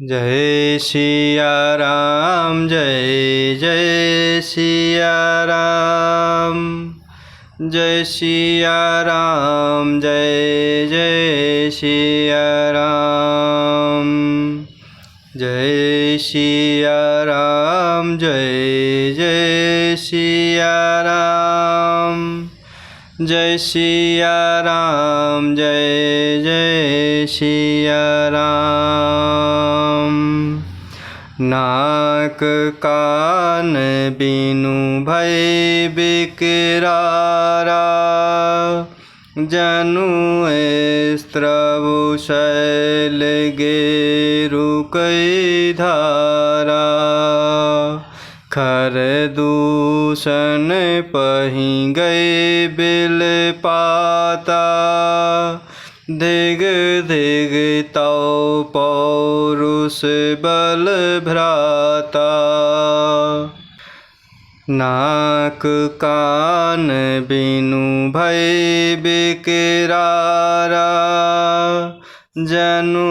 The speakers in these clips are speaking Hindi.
जय सिया राम, जय जय सिया राम। जय सिया राम, जय जय सिया राम। जय सिया राम, जय जय सिया राम। जय सिया राम, जय जय सिया राम। नाक कान बिनु भय बिकरारा, जनु स्त्रवु शैल गेरु कई धारा। खर दूषण पहि गए बिल पाता, धिग धिग तौ पौरुष बल भ्राता। नाक कान बिनु भय बिकरारा, जनु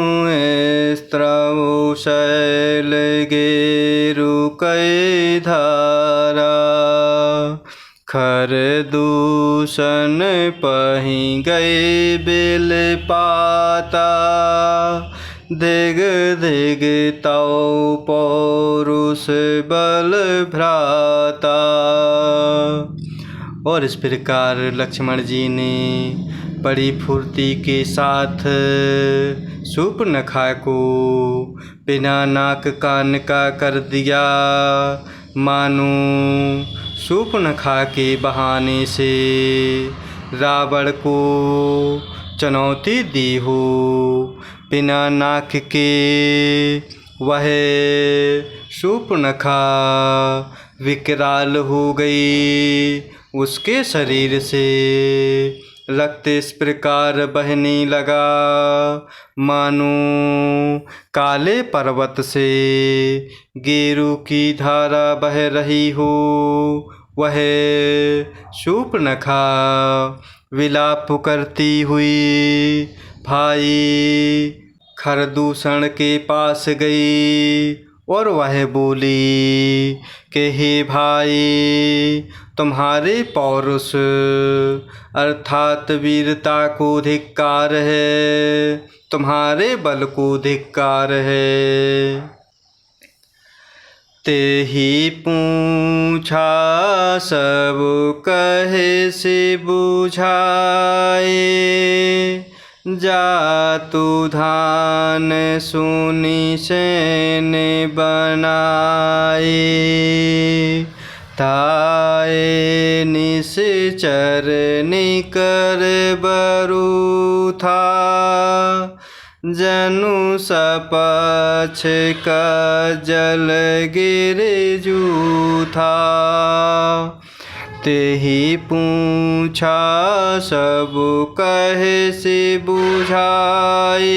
स्त्रवु शैल गेरु कई धारा। खर दूषण पहि गए बिल पाता, धिग धिग तौ पौरुष बल भ्राता। और इस प्रकार लक्ष्मण जी ने बड़ी फुर्ती के साथ शूर्पणखा को बिना नाक कान का कर दिया, मानो शूर्पणखा के बहाने से रावण को चुनौती दी हो। बिना नाक के वह शूर्पणखा विकराल हो गई। उसके शरीर से रक्त इस प्रकार बहने लगा, मानो काले पर्वत से गेरू की धारा बह रही हो। वह शूर्पणखा विलाप करती हुई भाई खरदूषण के पास गई और वह बोली कि हे भाई, तुम्हारे पौरुष अर्थात वीरता को धिक्कार है, तुम्हारे बल को धिक्कार है। तेहि पूछा सब कहे से बुझाए, जातु धान सुनि सैन बनाए। ताए निश्चर निकर बरु था, जनु सपक्ष का जल गिर जूथा। तेहि पूछा सब कहे से बुझाए,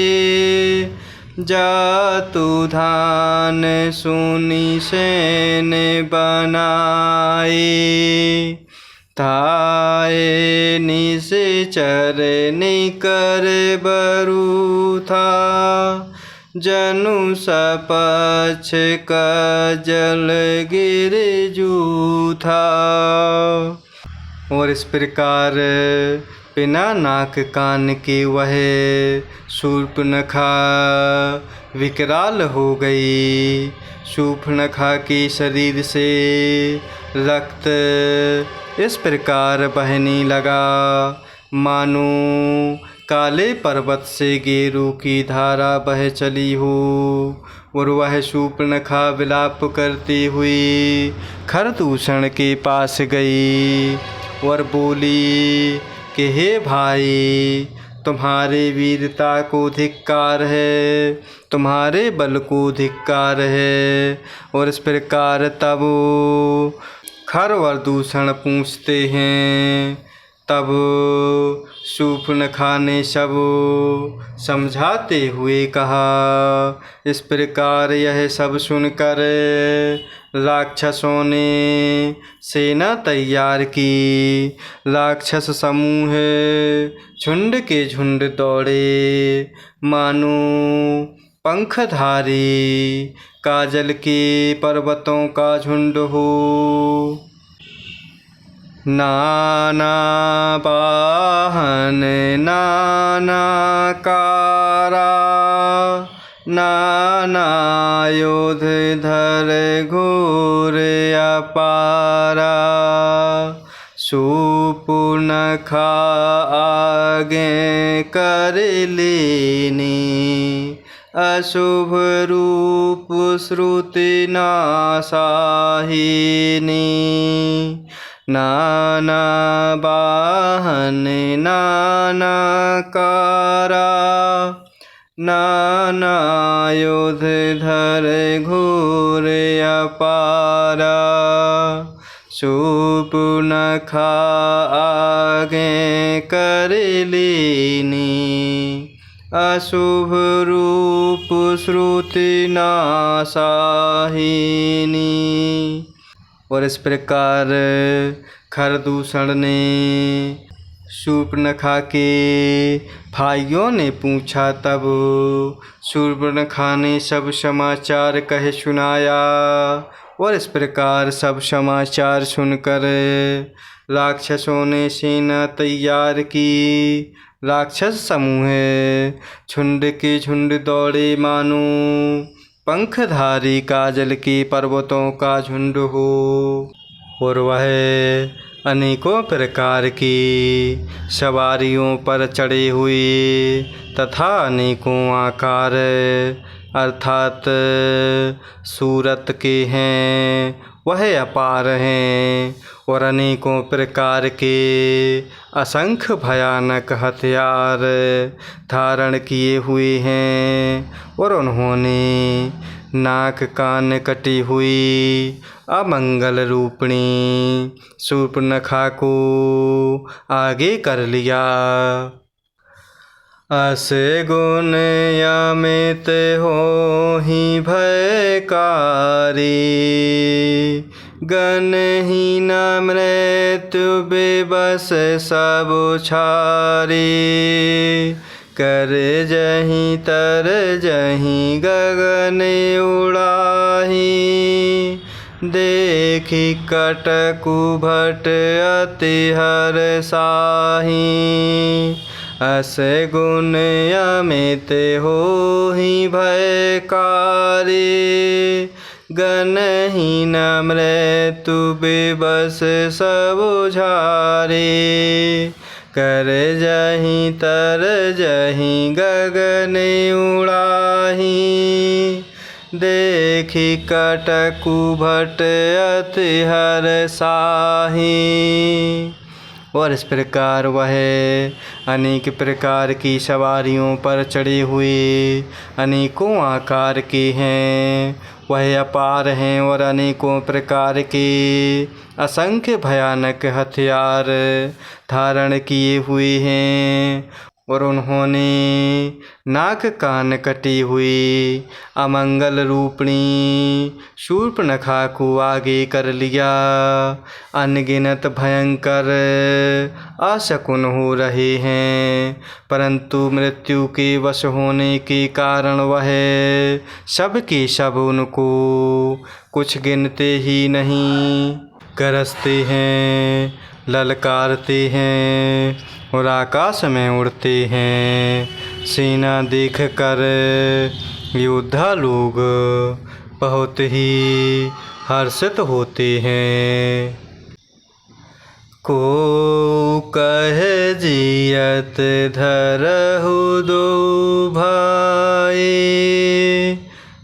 जातु धान सुनि सैन बनाए। ताए निश्चर निकर बरु था, जनु सपक्ष का जल गिर जूथा। और इस प्रकार बिना नाक कान के वह शूर्पणखा विकराल हो गई। शूर्पणखा के शरीर से रक्त इस प्रकार बहने लगा, मानो काले पर्वत से गेरू की धारा बह चली हो। और वह शूर्पणखा विलाप करती हुई खरदूषण के पास गई और बोली कि हे भाई, तुम्हारे वीरता को धिक्कार है, तुम्हारे बल को धिक्कार है। और इस प्रकार तब खरदूषण पूछते हैं, तब शूर्पणखा ने सब समझाते हुए कहा। इस प्रकार यह सब सुनकर राक्षसों ने सेना तैयार की। राक्षस समूह झुंड के झुंड दौड़े, मानो पंखधारी काजल के पर्वतों का झुंड हो। नाना वाहन नाना कारा, नाना युध धर घोर अपारा। सूर्पनखा आगे कर लेनी, अशुभ रूप श्रुति नाशाहिनी। नाना वाहन नाना कारा, नाना युध धर घोर अपारा। सूर्पनखा आगे कर लेनी, अशुभ रूप श्रुति नाशाहिनी। और इस प्रकार खरदूषण ने शूर्पणखा के भाइयों ने पूछा। तब शूर्पणखा ने सब समाचार कह सुनाया। और इस प्रकार सब समाचार सुनकर राक्षसों ने सेना तैयार की। राक्षस समूह झुंड के झुंड दौड़े मानो पंखधारी काजल के पर्वतों का झुंड हो। और वह अनेकों प्रकार की सवारियों पर चढ़े हुए तथा अनेकों आकार अर्थात सूरत के हैं, वह अपार हैं। और अनेकों प्रकार के असंख्य भयानक हथियार धारण किए हुए हैं। और उन्होंने नाक कान कटी हुई अमंगल रूपिणी शूर्पणखा को आगे कर लिया। अस गुण अमित होहि भयकारी, गणहीन मृत्यु बेबस सब छारी। कर जहीं तर जहीं गगन उड़ाही, देखी कटकु भट अति हर्षाहि। अस गुण अमित होहि भयकारी, गणहीन मृत्यु बेबस सब झारे। कर जहीं तर जहीं गगन उड़ाही, देखी कटकु भट अति हर्षाहि। और इस प्रकार वह अनेक प्रकार की सवारियों पर चढ़े हुए अनेकों आकार के हैं, वह अपार हैं। और अनेकों प्रकार के असंख्य भयानक हथियार धारण किए हुए हैं। और उन्होंने नाक कान कटी हुई अमंगल रूपिणी शूर्पणखा को आगे कर लिया। अनगिनत भयंकर अशकुन हो रहे हैं, परंतु मृत्यु के वश होने के कारण वह सब के सब उनको कुछ गिनते ही नहीं। गरजते हैं, ललकारते हैं और आकाश में उड़ते हैं। सेना देखकर योद्धा लोग बहुत ही हर्षित होते हैं। को कहे जियत धरहु दो भाई,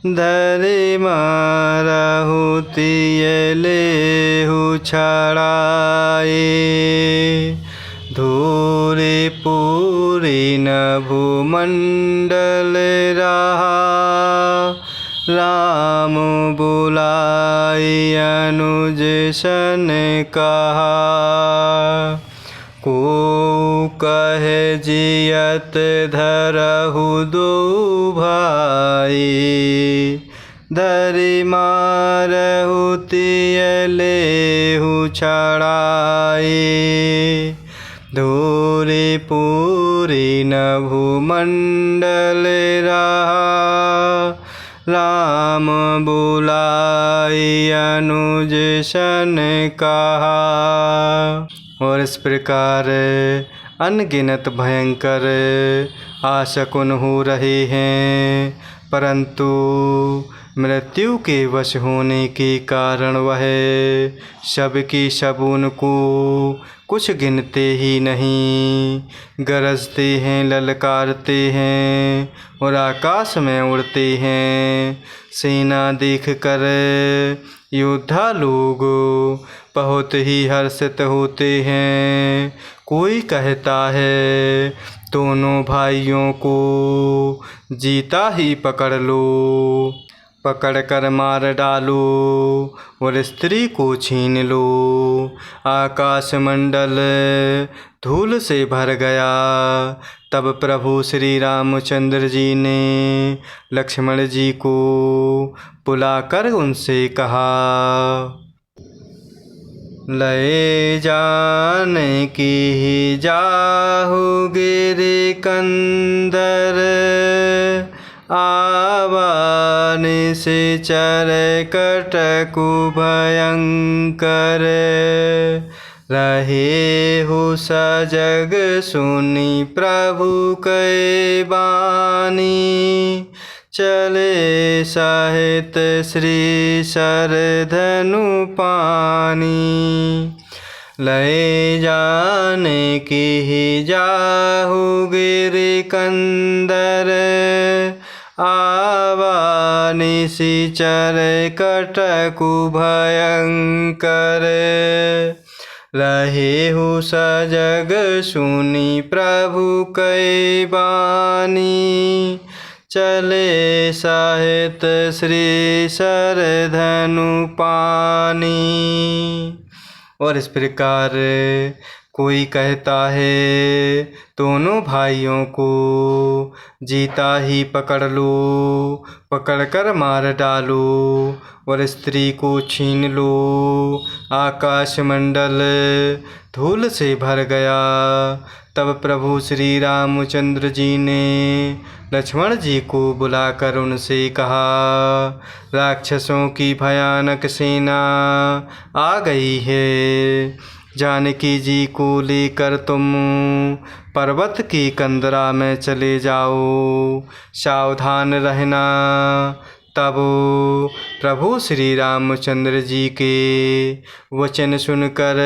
धरि मारहु तिय लेहु छड़ाए। धूरि पूरी न भूमंडल रहा, राम बुलाई अनुज सन कहा। को कहे जियत धरहु दो भाई, धरि मारहु तिय लेहु छड़ाए। धूरि पूरी न भूमंडल रहा, राम बुलाए अनुज सन कहा। और इस प्रकार अनगिनत भयंकर आशकुन हो रहे हैं, परंतु मृत्यु के वश होने के कारण वह सबकी सब उनको कुछ गिनते ही नहीं। गरजते हैं, ललकारते हैं और आकाश में उड़ते हैं। सेना देख कर योद्धा लोग बहुत ही हर्षित होते हैं। कोई कहता है दोनों भाइयों को जीता ही पकड़ लो, पकड़ कर मार डालो और स्त्री को छीन लो। आकाश मंडल धूल से भर गया। तब प्रभु श्री रामचंद्र जी ने लक्ष्मण जी को बुलाकर उनसे कहा, लए जाने की जाहुगे रे कंदर, आवान से चर कटकु भयंकर। रहे हो सजग सुनी प्रभु कै बानी, चले साहित श्री सरधनु पानी। लए जाने की जाहुगे रे कंदर, आवानि सिचर कटकु भयंकर। रहे हो सजग सुनी प्रभु कै बानी, चले साहित श्री सरधनु पानी। और इस प्रकार कोई कहता है दोनों भाइयों को जीता ही पकड़ लो, पकड़ कर मार डालो और स्त्री को छीन लो। आकाश मंडल धूल से भर गया। तब प्रभु श्री रामचंद्र जी ने लक्ष्मण जी को बुलाकर उनसे कहा, राक्षसों की भयानक सेना आ गई है। जानकी जी को लेकर तुम पर्वत की कंदरा में चले जाओ, सावधान रहना। तब प्रभु श्री रामचंद्र जी के वचन सुनकर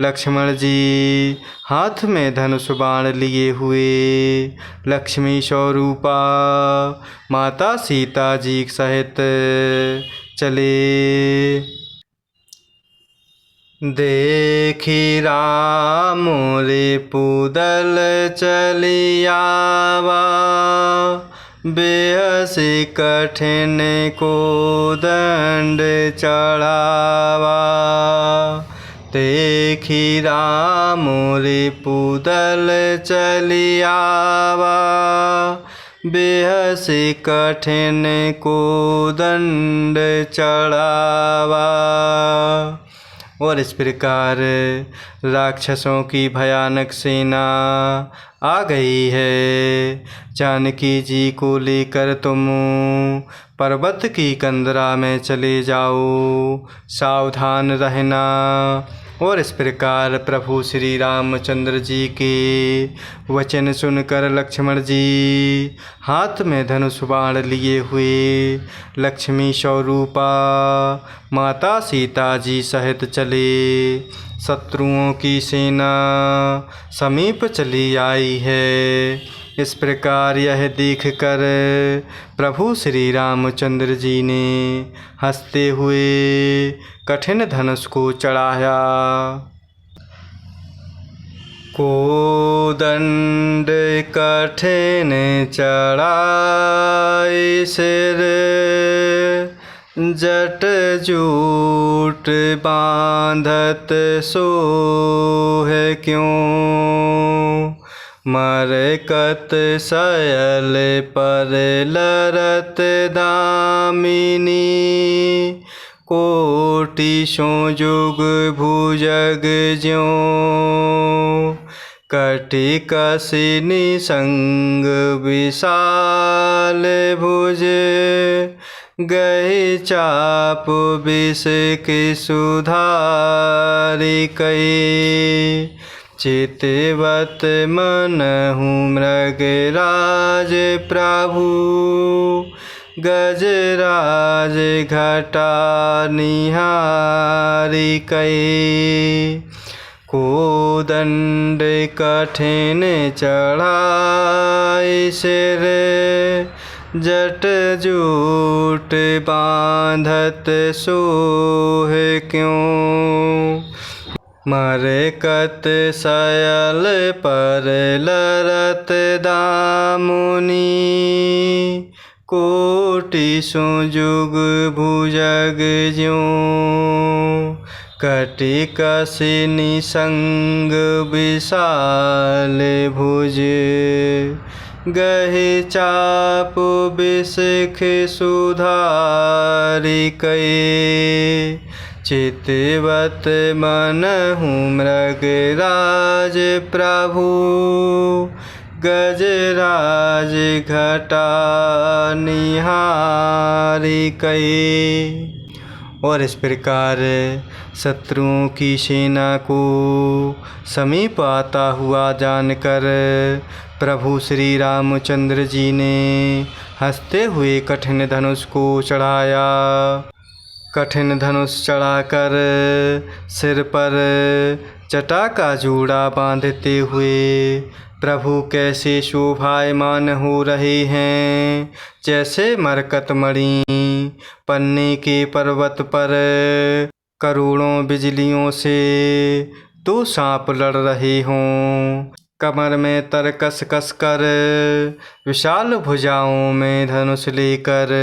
लक्ष्मण जी हाथ में धनुष बाण लिए हुए लक्ष्मी स्वरूपा माता सीता जी सहित चले। देखी राम रिपुदल चलियावा, बेहसी कठिन को दंड चढ़ावा। देखी राम रिपुदल चलियावा, बेहसी कठिन को दंड चढ़ावा। और इस प्रकार राक्षसों की भयानक सेना आ गई है। जानकी जी को लेकर तुम पर्वत की कंदरा में चले जाओ, सावधान रहना। और इस प्रकार प्रभु श्री रामचंद्र जी के वचन सुनकर लक्ष्मण जी हाथ में धनुष बाण लिए हुए लक्ष्मी स्वरूपा माता सीता जी सहित चले। शत्रुओं की सेना समीप चली आई है। इस प्रकार यह देखकर प्रभु श्री रामचंद्र जी ने हंसते हुए कठिन धनुष को चढ़ाया। कोदंड कठिन चढ़ाए सिर, जट जूट बांधत सोहे क्यों। मरकत सयल पर लरत दामिनी, कोटि सो जुग भुजग ज्यों। कटिक निसंग विशाल भुज, गहि चाप विष के सुधारि कई। चितवत मनहु मृगराज प्रभु, गजराज घटा निहारि कई। कोदंड कठिन चढ़ाई सिर, जट जूट बांधत सोहे क्यों। मरकत सयल पर लरत दामुनि, कोटि सुजुग भुजग ज्यों। कटिक निसंग विशाल भुज, गहि चाप विषख सुधारि कई। चितवत मनहु मृगराज प्रभु, गजराज घटा निहारि कई। और इस प्रकार शत्रुओं की सेना को समीप आता हुआ जानकर प्रभु श्री रामचंद्र जी ने हंसते हुए कठिन धनुष को चढ़ाया। कठिन धनुष चढ़ाकर सिर पर जटा का जूड़ा बांधते हुए प्रभु कैसे शोभायमान हो रहे हैं, जैसे मरकत मणि पन्ने के पर्वत पर करोड़ों बिजलियों से दो सांप लड़ रहे हों। कमर में तरकस कसकर, विशाल भुजाओं में धनुष लेकर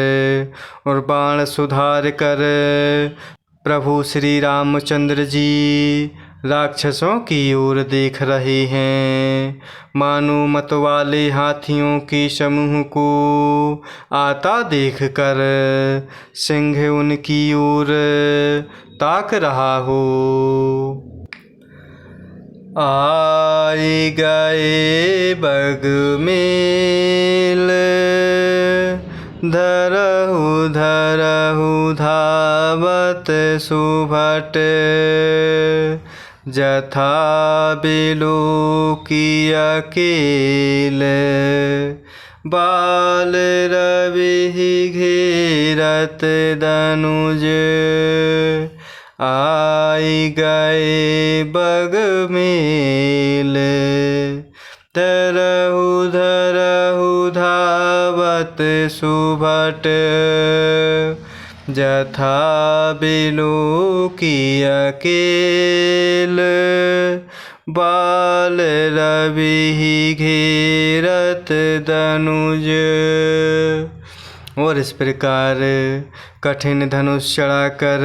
और बाण सुधार कर प्रभु श्री रामचंद्र जी राक्षसों की ओर देख रहे हैं। मानो मतवाले हाथियों के समूह को आता देखकर सिंह उनकी ओर ताक रहा हो। आए गए बगमेल, धरहु धरहु धावत सुभट। जथा बिलोकी अकेल, बाल रवि घेरत दनुज। आई गए बगमेल, धरहु धरहु धावत सुभट। जथा बिलोकी अकेल, बाल रवि घेरत दनुज। और इस प्रकार कठिन धनुष चढ़ाकर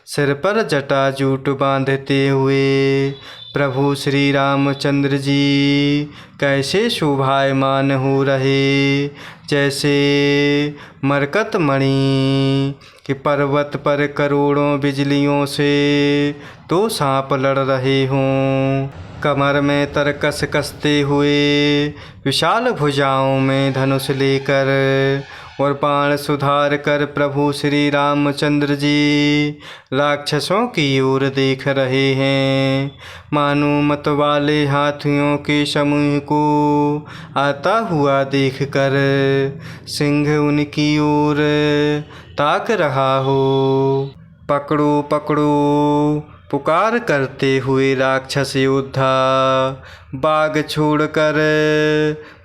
सिर पर जटाजूट बांधते हुए प्रभु श्री रामचंद्र जी कैसे शोभायमान हो रहे, जैसे मरकत मणि कि पर्वत पर करोड़ों बिजलियों से दो सांप लड़ रहे हों। कमर में तरकस कसते हुए विशाल भुजाओं में धनुष लेकर और बाण सुधार कर प्रभु श्री रामचंद्र जी राक्षसों की ओर देख रहे हैं। मानो मतवाले हाथियों के समूह को आता हुआ देखकर सिंह उनकी ओर ताक रहा हो। पकड़ो पकड़ो पुकार करते हुए राक्षस योद्धा बाग छोड़कर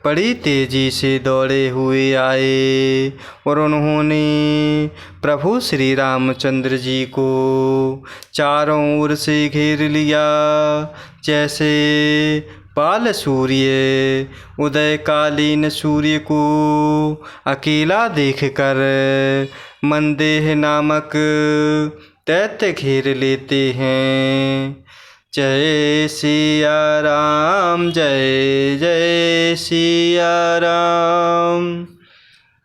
बड़ी तेजी से दौड़े हुए आए और उन्होंने प्रभु श्री रामचंद्र जी को चारों ओर से घेर लिया। जैसे बाल सूर्य उदयकालीन सूर्य को अकेला देखकर मंदेह नामक दैत्य घेर लेते हैं। जय सिया राम, जय जय सिया राम,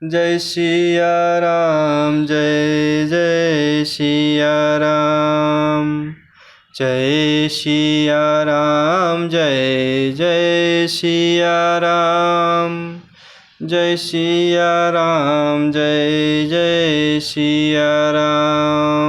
जय सिया राम, जय जय सिया राम। जय सिया राम, जय जय सिया राम, जय सिया राम, जय जय सिया राम।